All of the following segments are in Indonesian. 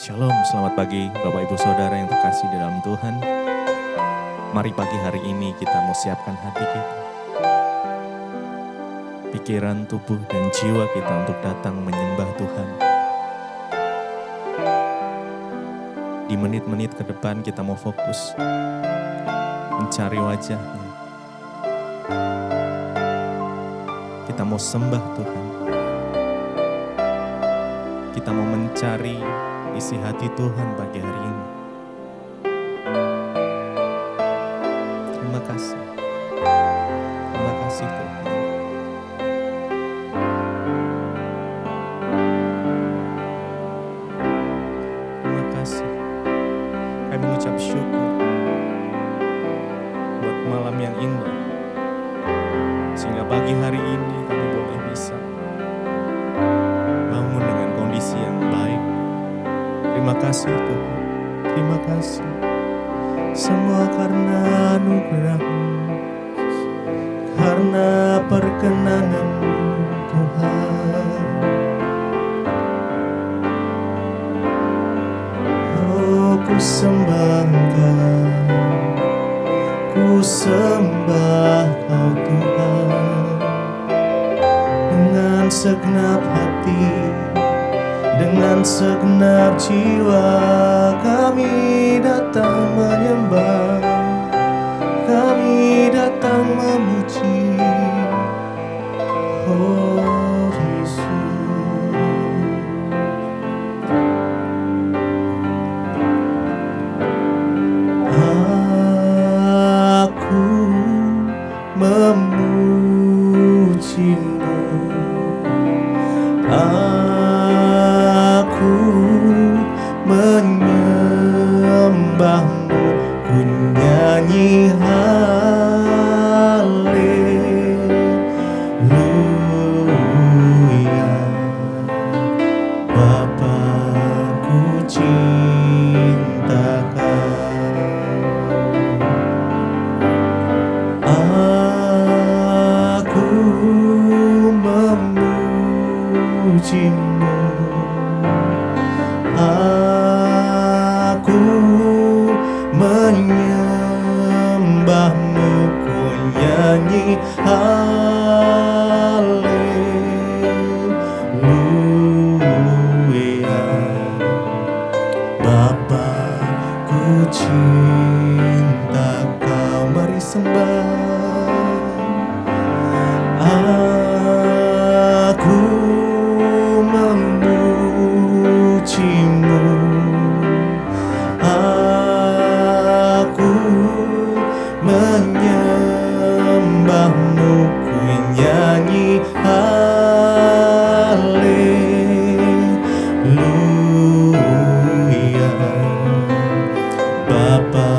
Shalom, selamat pagi Bapak Ibu Saudara yang terkasih di dalam Tuhan. Mari pagi hari ini kita mau siapkan hati kita, pikiran, tubuh, dan jiwa kita untuk datang menyembah Tuhan. Di menit-menit ke depan kita mau fokus mencari wajah-Nya. Kita mau sembah Tuhan. Kita mau mencari isi hati Tuhan pagi hari ini. Terima kasih. Terima kasih Tuhan. Terima kasih. Kami mengucap syukur buat malam yang indah. Sehingga pagi hari ini kami boleh bisa bangun dengan kondisi yang baik. Terima kasih Tuhan, terima kasih. Semua karena anugerah-Mu, karena perkenanan-Mu Tuhan. Oh, ku sembah Engkau, ku sembah Kau Tuhan. Dengan segenap hati, dengan segenap jiwa kami datang menyembah, kami datang memuji. Oh Yesus, aku memuji-Mu. Aku menyembah-Mu, ku nyanyi haleluya. Bapa, ku cinta Kau. Aku memuji-Mu. Aku menyembah-Mu, ku nyanyi haleluya. Bapa, ku cinta Kau. Mari sembah. Aku memuji-Mu. Aku menyembah-Mu, ku nyanyi haleluya. Bapa,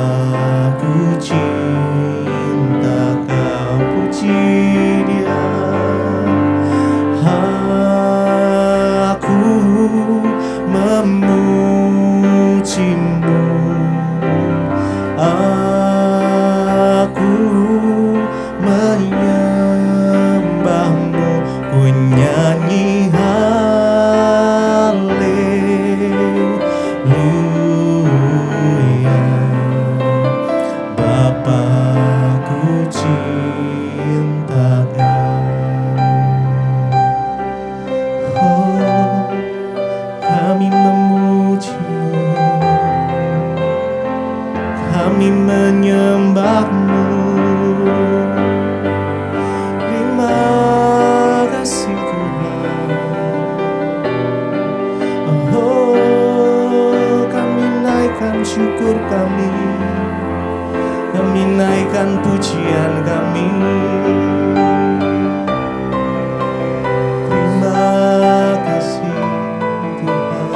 ku cinta Kau. Puji Dia. Aku memuji-Mu. Aku menyembah-Mu, ku nyanyi haleluya. Bapa, ku cinta Kau. Oh, kami memuji-Mu, kami menyembah-Mu. Terima kasih Tuhan. Oh, kami naikkan syukur kami, kami naikkan pujian kami. Terima kasih Tuhan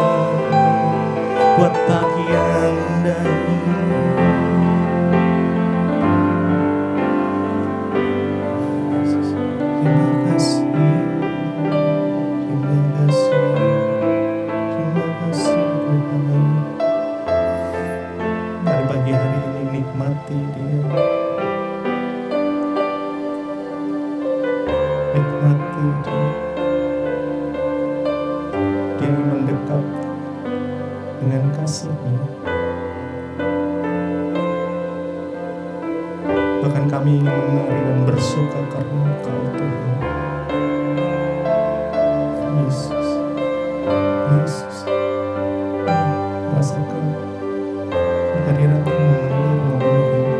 buat pagi yang indah ini. Terima kasih, terima kasih, terima kasih Tuhan. Mari pagi hari ini nikmati Dia, nikmati Dia. Dia ingin mendekat dengan Kami ingin menari dan bersuka karena Engkau Tuhan. Yesus, Yesus, rasakan kehadiran-Mu mengalir memenuhi.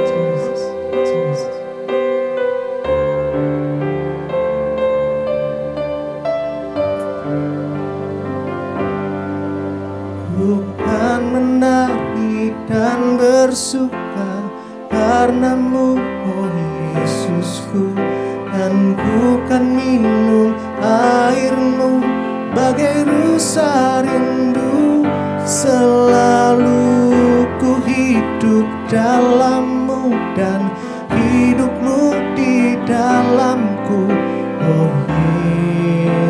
Yesus, Yesus. Ku kan menari dan bersuka karena-Mu, oh Yesusku, dan ku kan minum air-Mu bagai rusa rindu. Selalu ku hidup dalam-Mu dan hidup-Mu di dalamku, oh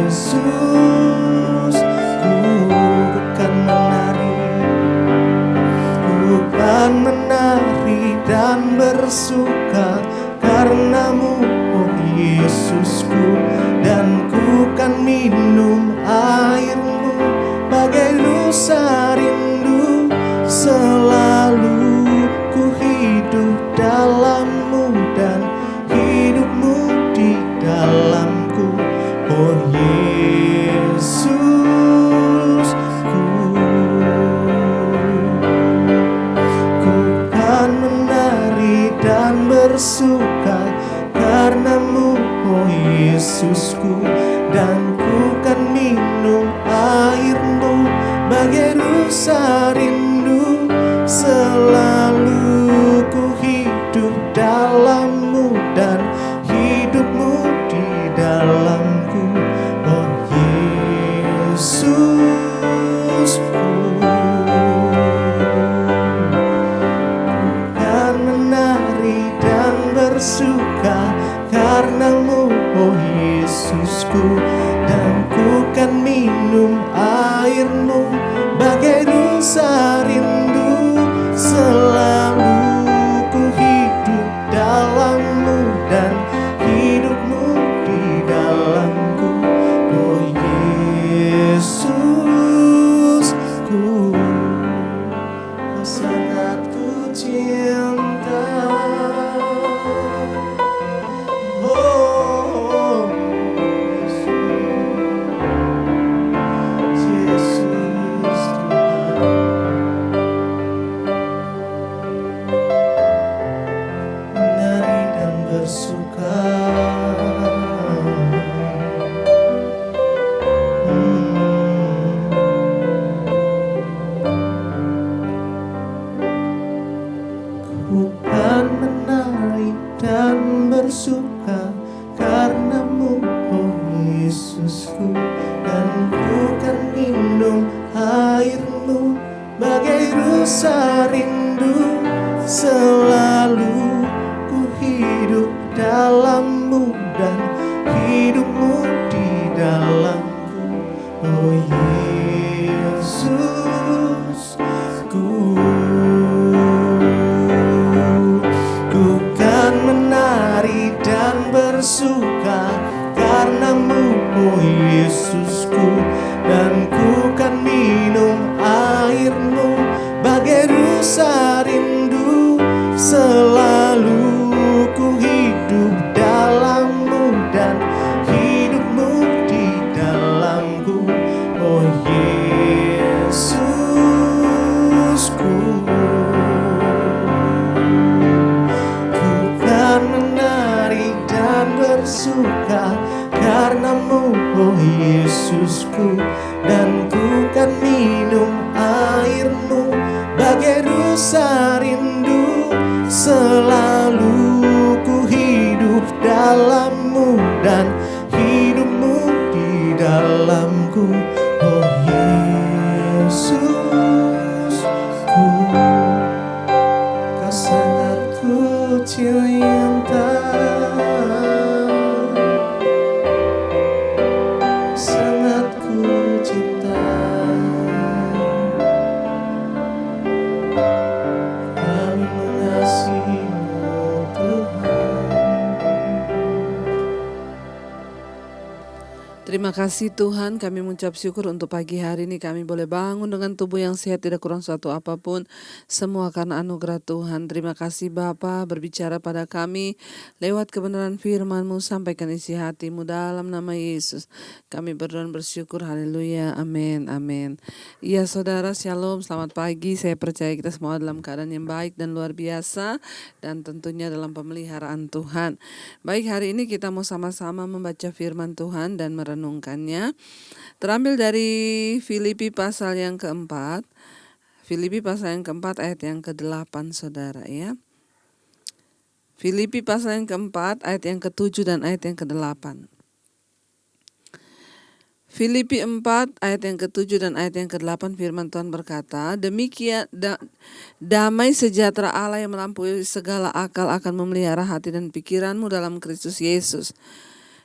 Yesus. Ku kan menari dan bersuka karena-Mu, oh Yesusku, dan ku kan minum air-Mu bagai rusa rindu. Selalu ku hidup dalam-Mu dan hidup-Mu di dalamku, oh Yesus. Dan bersuka karena-Mu, oh Yesusku, dan ku kan minum air-Mu bagai rusa rindu. Selalu ku hidup dalam-Mu dan hidup-Mu di dalamku, oh Yesusku. Bersuka karena-Mu, oh Yesusku, dan ku kan minum air-Mu bagai rusa rindu. Selalu ku hidup dalam-Mu dan hidup-Mu di dalamku, oh Yesusku. Oh sangat ku cinta. Bukan menari dan bersuka karena-Mu, oh Yesusku, dan ku kan minum air-Mu bagai rusa rindu. Selalu ku hidup dalam-Mu dan hidup-Mu di dalamku, oh Yesusku. Bersuka karena-Mu, oh Yesusku, dan ku kan minum air-Mu bagai rusa rindu. Selalu ku hidup dalam-Mu dan hidup-Mu di dalamku, oh Yesusku. Ku kan menari dan bersuka karena-Mu, oh Yesusku, dan ku kan minum air-Mu bagai rusa rindu. Selalu ku hidup dalam-Mu dan hidup-Mu di dalamku, oh Yesusku. Kau sangat ku cinta. Terima kasih Tuhan, kami mengucap syukur untuk pagi hari ini kami boleh bangun dengan tubuh yang sehat, tidak kurang suatu apapun. Semua karena anugerah Tuhan. Terima kasih Bapa berbicara pada kami lewat kebenaran firman-Mu, sampaikan isi hati-Mu dalam nama Yesus. Kami berdoa dan bersyukur, haleluya, amin, amin. Iya saudara, shalom, selamat pagi. Saya percaya kita semua dalam keadaan yang baik dan luar biasa, dan tentunya dalam pemeliharaan Tuhan. Baik, hari ini kita mau sama-sama membaca firman Tuhan dan merenungkannya. Terambil dari Filipi pasal yang keempat. Filipi pasal yang keempat ayat yang ke-8 saudara ya. Filipi pasal yang keempat ayat yang ke-7 dan ayat yang ke-8. Filipi 4 ayat yang ke-7 dan ayat yang ke-8 firman Tuhan berkata, demikian damai sejahtera Allah yang melampaui segala akal akan memelihara hati dan pikiranmu dalam Kristus Yesus.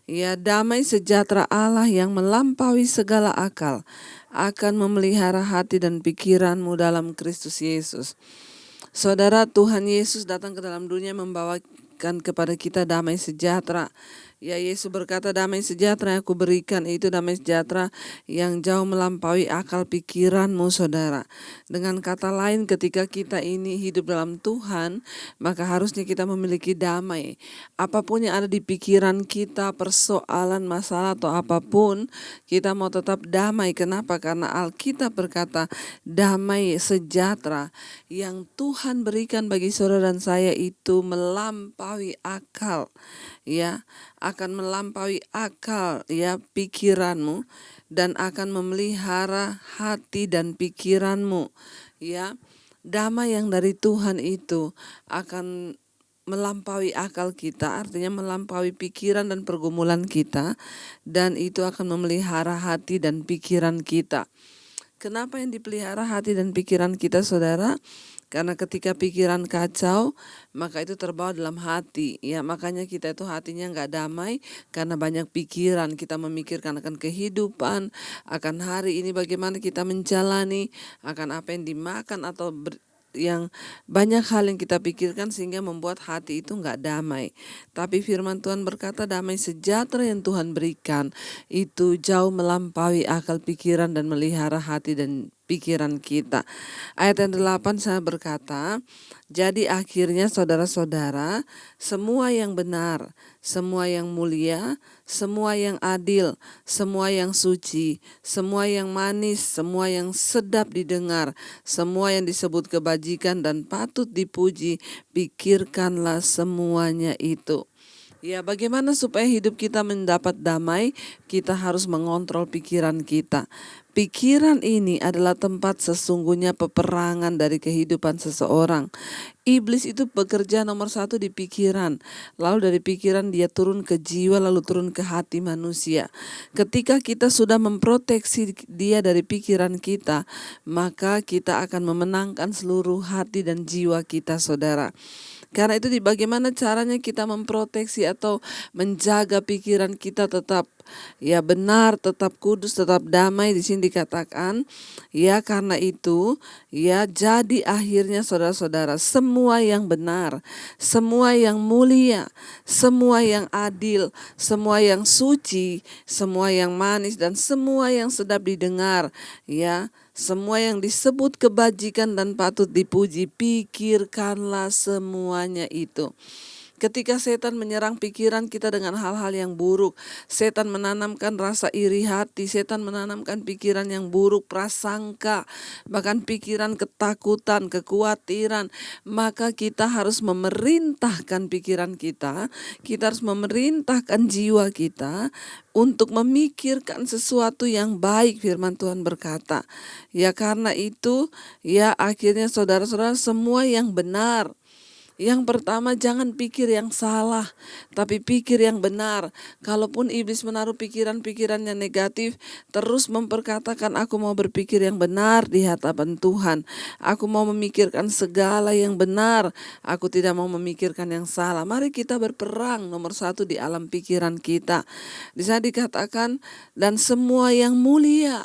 Ya, damai sejahtera Allah yang melampaui segala akal akan memelihara hati dan pikiranmu dalam Kristus Yesus. Saudara, Tuhan Yesus datang ke dalam dunia membawakan kepada kita damai sejahtera. Ya, Yesus berkata, damai sejahtera yang aku berikan itu damai sejahtera yang jauh melampaui akal pikiranmu saudara. Dengan kata lain, ketika kita ini hidup dalam Tuhan, maka harusnya kita memiliki damai. Apapun yang ada di pikiran kita, persoalan, masalah atau apapun, kita mau tetap damai. Kenapa? Karena Alkitab berkata damai sejahtera yang Tuhan berikan bagi saudara dan saya itu melampaui akal. Ya, akan melampaui akal ya pikiranmu dan akan memelihara hati dan pikiranmu ya. Damai yang dari Tuhan itu akan melampaui akal kita, artinya melampaui pikiran dan pergumulan kita, dan itu akan memelihara hati dan pikiran kita. Kenapa yang dipelihara hati dan pikiran kita saudara? Karena ketika pikiran kacau, maka itu terbawa dalam hati. Ya, makanya kita itu hatinya nggak damai karena banyak pikiran. Kita memikirkan akan kehidupan, akan hari ini bagaimana kita menjalani, akan apa yang dimakan atau yang banyak hal yang kita pikirkan sehingga membuat hati itu nggak damai. Tapi firman Tuhan berkata damai sejahtera yang Tuhan berikan itu jauh melampaui akal pikiran dan melihara hati dan pikiran kita. Ayat yang 8 saya berkata, jadi akhirnya saudara-saudara, semua yang benar, semua yang mulia, semua yang adil, semua yang suci, semua yang manis, semua yang sedap didengar, semua yang disebut kebajikan dan patut dipuji, pikirkanlah semuanya itu. Ya, bagaimana supaya hidup kita mendapat damai? Kita harus mengontrol pikiran kita. Pikiran ini adalah tempat sesungguhnya peperangan dari kehidupan seseorang. Iblis itu bekerja nomor 1 di pikiran. Lalu dari pikiran dia turun ke jiwa, lalu turun ke hati manusia. Ketika kita sudah memproteksi dia dari pikiran kita, maka kita akan memenangkan seluruh hati dan jiwa kita saudara. Karena itu bagaimana caranya kita memproteksi atau menjaga pikiran kita tetap ya benar, tetap kudus, tetap damai. Di sini dikatakan ya karena itu ya jadi akhirnya saudara-saudara semua yang benar, semua yang mulia, semua yang adil, semua yang suci, semua yang manis dan semua yang sedap didengar ya. Semua yang disebut kebajikan dan patut dipuji, pikirkanlah semuanya itu. Ketika setan menyerang pikiran kita dengan hal-hal yang buruk, setan menanamkan rasa iri hati, setan menanamkan pikiran yang buruk, prasangka, bahkan pikiran ketakutan, kekhawatiran, maka kita harus memerintahkan pikiran kita harus memerintahkan jiwa kita untuk memikirkan sesuatu yang baik. Firman Tuhan berkata, ya karena itu, ya akhirnya saudara-saudara semua yang benar. Yang pertama, jangan pikir yang salah, tapi pikir yang benar. Kalaupun iblis menaruh pikiran-pikiran yang negatif, terus memperkatakan aku mau berpikir yang benar di hadapan Tuhan. Aku mau memikirkan segala yang benar, aku tidak mau memikirkan yang salah. Mari kita berperang nomor 1 di alam pikiran kita. Di sana dikatakan dan semua yang mulia.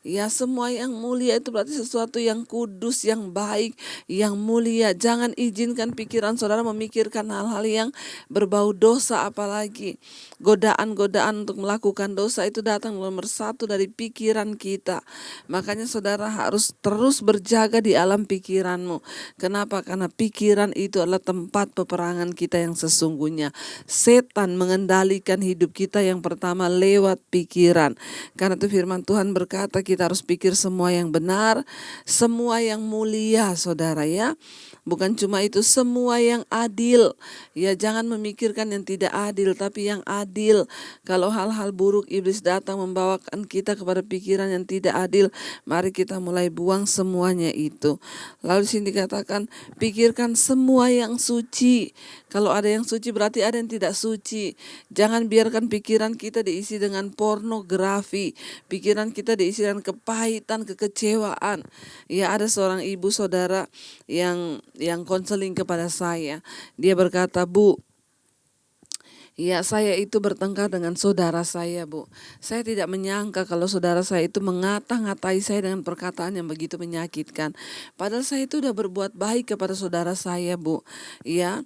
Ya, semua yang mulia itu berarti sesuatu yang kudus, yang baik, yang mulia. Jangan izinkan pikiran saudara memikirkan hal-hal yang berbau dosa, apalagi godaan-godaan untuk melakukan dosa itu datang nomor satu dari pikiran kita. Makanya saudara harus terus berjaga di alam pikiranmu. Kenapa? Karena pikiran itu adalah tempat peperangan kita yang sesungguhnya. Setan mengendalikan hidup kita yang pertama lewat pikiran. Karena itu firman Tuhan berkata kita harus pikir semua yang benar, semua yang mulia, saudara ya. Bukan cuma itu, semua yang adil. Ya, jangan memikirkan yang tidak adil, tapi yang adil. Kalau hal-hal buruk iblis datang membawakan kita kepada pikiran yang tidak adil, mari kita mulai buang semuanya itu. Lalu di sini dikatakan, pikirkan semua yang suci. Kalau ada yang suci berarti ada yang tidak suci. Jangan biarkan pikiran kita diisi dengan pornografi. Pikiran kita diisi dengan kepahitan, kekecewaan. Ya, ada seorang ibu saudara yang konseling kepada saya. Dia berkata, "Bu, ya saya itu bertengkar dengan saudara saya, Bu. Saya tidak menyangka kalau saudara saya itu mengata-ngatai saya dengan perkataan yang begitu menyakitkan. Padahal saya itu udah berbuat baik kepada saudara saya, Bu." Ya,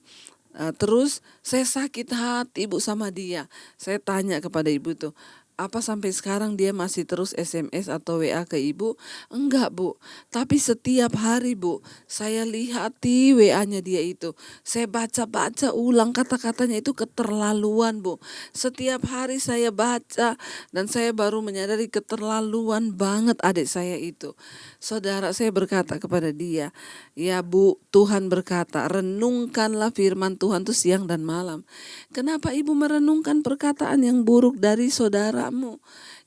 terus saya sakit hati, Bu, sama dia. Saya tanya kepada ibu itu, apa sampai sekarang dia masih terus SMS atau WA ke ibu? Enggak, Bu. Tapi setiap hari, Bu, saya lihat di WA-nya dia itu. Saya baca-baca ulang kata-katanya itu keterlaluan, Bu. Setiap hari saya baca dan saya baru menyadari keterlaluan banget adik saya itu. Saudara, saya berkata kepada dia, "Ya, Bu, Tuhan berkata, renungkanlah firman Tuhan itu siang dan malam. Kenapa ibu merenungkan perkataan yang buruk dari saudaramu?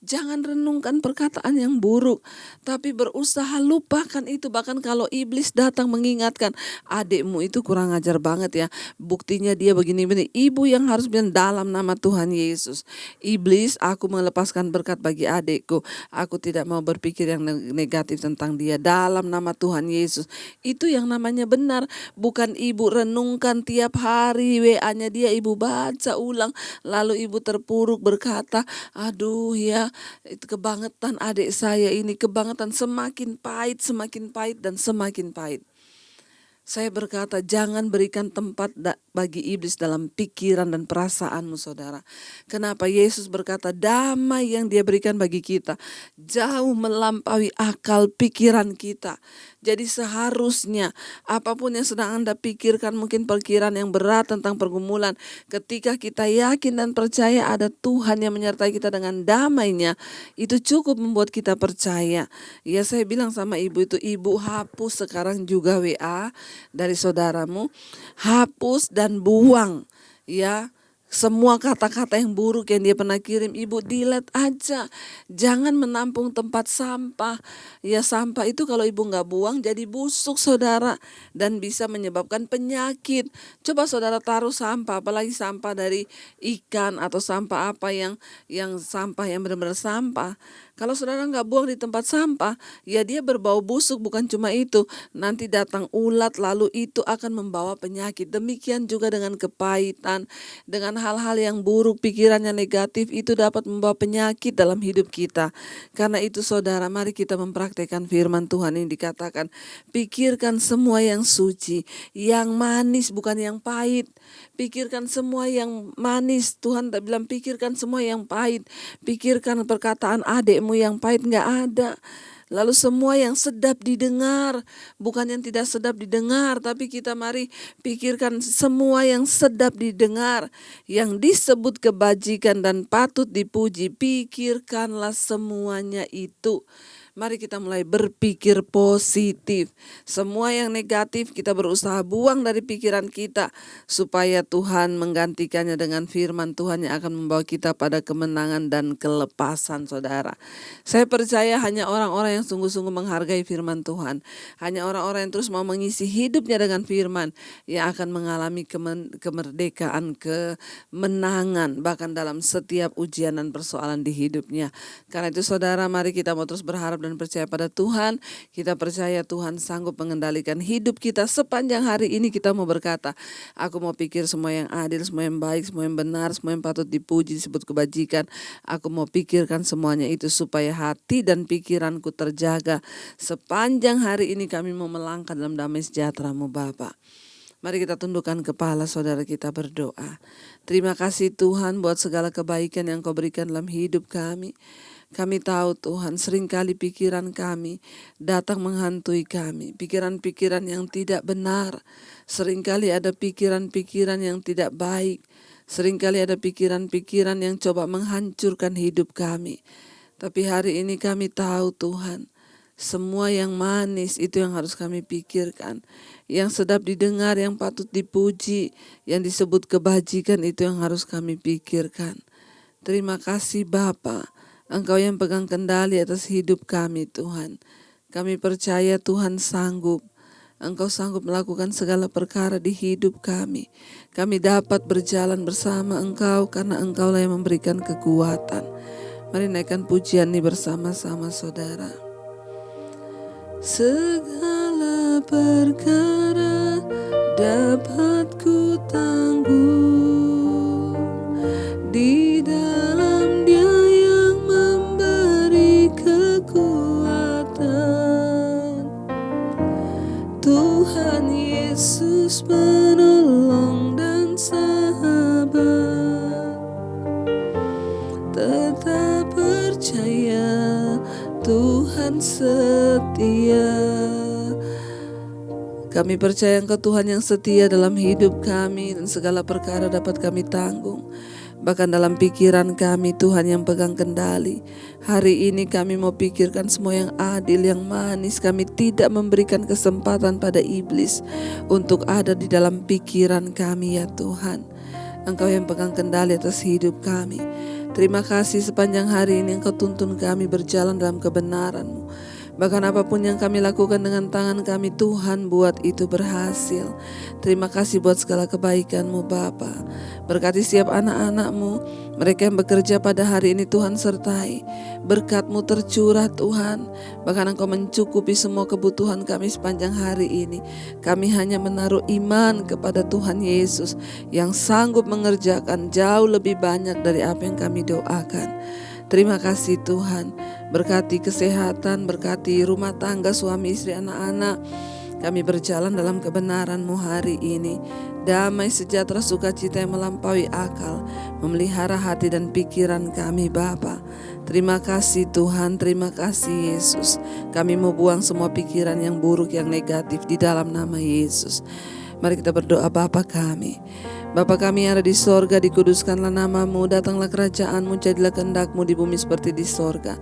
Jangan renungkan perkataan yang buruk, tapi berusaha lupakan itu. Bahkan kalau iblis datang mengingatkan, adikmu itu kurang ajar banget ya, buktinya dia begini-begini. Ibu yang harus bilang, dalam nama Tuhan Yesus, iblis, aku melepaskan berkat bagi adikku. Aku tidak mau berpikir yang negatif tentang dia. Dalam nama Tuhan Yesus. Itu yang namanya benar. Bukan ibu renungkan tiap hari WA-nya dia, ibu baca ulang, lalu ibu terpuruk berkata, aduh ya, itu kebangetan adik saya ini, kebangetan, semakin pahit dan semakin pahit. Saya berkata, jangan berikan tempat bagi iblis dalam pikiran dan perasaanmu, saudara. Kenapa? Yesus berkata, damai yang dia berikan bagi kita jauh melampaui akal pikiran kita. Jadi seharusnya apapun yang sedang Anda pikirkan, mungkin pikiran yang berat tentang pergumulan, ketika kita yakin dan percaya ada Tuhan yang menyertai kita dengan damainya, itu cukup membuat kita percaya. Ya, saya bilang sama ibu itu, ibu hapus sekarang juga WA dari saudaramu, hapus dan buang ya. Semua kata-kata yang buruk yang dia pernah kirim, ibu delete aja. Jangan menampung tempat sampah. Ya, sampah itu kalau ibu gak buang jadi busuk, saudara, dan bisa menyebabkan penyakit. Coba saudara taruh sampah, apalagi sampah dari ikan atau sampah apa yang sampah yang benar-benar sampah. Kalau saudara gak buang di tempat sampah, ya dia berbau busuk. Bukan cuma itu, nanti datang ulat, lalu itu akan membawa penyakit. Demikian juga dengan kepahitan, dengan hal-hal yang buruk, pikiran yang negatif, itu dapat membawa penyakit dalam hidup kita. Karena itu saudara, mari kita mempraktekkan firman Tuhan yang dikatakan, pikirkan semua yang suci, yang manis, bukan yang pahit. Pikirkan semua yang manis. Tuhan tak bilang pikirkan semua yang pahit. Pikirkan perkataan adikmu yang pahit, gak ada. Lalu semua yang sedap didengar, bukan yang tidak sedap didengar, tapi kita mari pikirkan semua yang sedap didengar, yang disebut kebajikan dan patut dipuji, pikirkanlah semuanya itu. Mari kita mulai berpikir positif. Semua yang negatif kita berusaha buang dari pikiran kita, supaya Tuhan menggantikannya dengan firman Tuhan yang akan membawa kita pada kemenangan dan kelepasan, saudara. Saya percaya hanya orang-orang yang sungguh-sungguh menghargai firman Tuhan, hanya orang-orang yang terus mau mengisi hidupnya dengan firman, yang akan mengalami kemerdekaan, kemenangan, bahkan dalam setiap ujian dan persoalan di hidupnya. Karena itu saudara, mari kita mau terus berharap berharap dan percaya pada Tuhan. Kita percaya Tuhan sanggup mengendalikan hidup kita sepanjang hari ini. Kita mau berkata, aku mau pikir semua yang adil, semua yang baik, semua yang benar, semua yang patut dipuji, disebut kebajikan. Aku mau pikirkan semuanya itu supaya hati dan pikiranku terjaga. Sepanjang hari ini kami mau melangkah dalam damai sejahtera-Mu Bapa. Mari kita tundukkan kepala, saudara, kita berdoa. Terima kasih Tuhan buat segala kebaikan yang Kau berikan dalam hidup kami. Kami tahu Tuhan, seringkali pikiran kami datang menghantui kami. Pikiran-pikiran yang tidak benar. Seringkali ada pikiran-pikiran yang tidak baik. Seringkali ada pikiran-pikiran yang coba menghancurkan hidup kami. Tapi hari ini kami tahu Tuhan, semua yang manis itu yang harus kami pikirkan. Yang sedap didengar, yang patut dipuji, yang disebut kebajikan itu yang harus kami pikirkan. Terima kasih Bapa, Engkau yang pegang kendali atas hidup kami Tuhan. Kami percaya Tuhan sanggup. Engkau sanggup melakukan segala perkara di hidup kami. Kami dapat berjalan bersama Engkau karena Engkaulah yang memberikan kekuatan. Mari naikkan pujian ini bersama-sama saudara. Segala perkara dapat ku tanggung di dalam Dia yang memberi kekuatan. Tuhan Yesus penolong dan sahabat. Tetap percaya Tuhan setia. Kami percaya Engkau Tuhan yang setia dalam hidup kami dan segala perkara dapat kami tanggung. Bahkan dalam pikiran kami Tuhan yang pegang kendali. Hari ini kami mau pikirkan semua yang adil, yang manis. Kami tidak memberikan kesempatan pada iblis untuk ada di dalam pikiran kami ya Tuhan. Engkau yang pegang kendali atas hidup kami. Terima kasih sepanjang hari ini Engkau tuntun kami berjalan dalam kebenaran-Mu. Bahkan apapun yang kami lakukan dengan tangan kami, Tuhan buat itu berhasil. Terima kasih buat segala kebaikan-Mu Bapa. Berkati setiap anak-anak-Mu, mereka yang bekerja pada hari ini Tuhan sertai. Berkat-Mu tercurah Tuhan. Bahkan Engkau mencukupi semua kebutuhan kami sepanjang hari ini. Kami hanya menaruh iman kepada Tuhan Yesus yang sanggup mengerjakan jauh lebih banyak dari apa yang kami doakan. Terima kasih Tuhan. Berkati kesehatan, berkati rumah tangga, suami, istri, anak-anak. Kami berjalan dalam kebenaran-Mu hari ini. Damai, sejahtera, sukacita yang melampaui akal memelihara hati dan pikiran kami Bapa. Terima kasih Tuhan, terima kasih Yesus. Kami mau buang semua pikiran yang buruk, yang negatif di dalam nama Yesus. Mari kita berdoa. Bapa kami, Bapa kami yang ada di sorga, dikuduskanlah nama-Mu, datanglah kerajaan-Mu, jadilah kehendak-Mu di bumi seperti di sorga.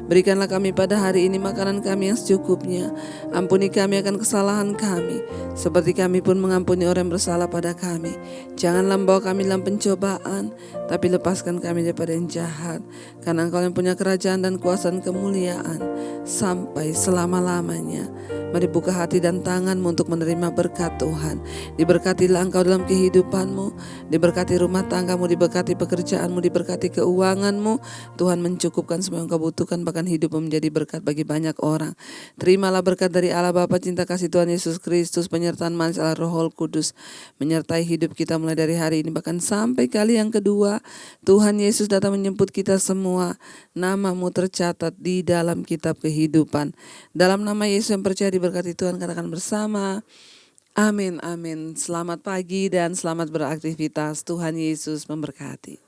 Berikanlah kami pada hari ini makanan kami yang secukupnya. Ampuni kami akan kesalahan kami, seperti kami pun mengampuni orang yang bersalah pada kami. Janganlah membawa kami dalam pencobaan, tapi lepaskan kami daripada yang jahat. Karena Engkau yang punya kerajaan dan kuasa dan kemuliaan sampai selama-lamanya. Mari buka hati dan tangan-Mu untuk menerima berkat Tuhan. Diberkatilah Engkau dalam kehidupan-Mu, diberkati rumah tangga-Mu, diberkati pekerjaan-Mu, diberkati keuangan-Mu. Tuhan mencukupkan semua yang Kau butuhkan, bahkan hidup menjadi berkat bagi banyak orang. Terimalah berkat dari Allah Bapa, cinta kasih Tuhan Yesus Kristus, penyertaan manis Allah Roh Kudus menyertai hidup kita mulai dari hari ini bahkan sampai kali yang kedua. Tuhan Yesus datang menjemput kita semua. Nama-Mu tercatat di dalam kitab kehidupan. Dalam nama Yesus yang percaya diberkati Tuhan, katakan bersama, amin, amin. Selamat pagi dan selamat beraktivitas. Tuhan Yesus memberkati.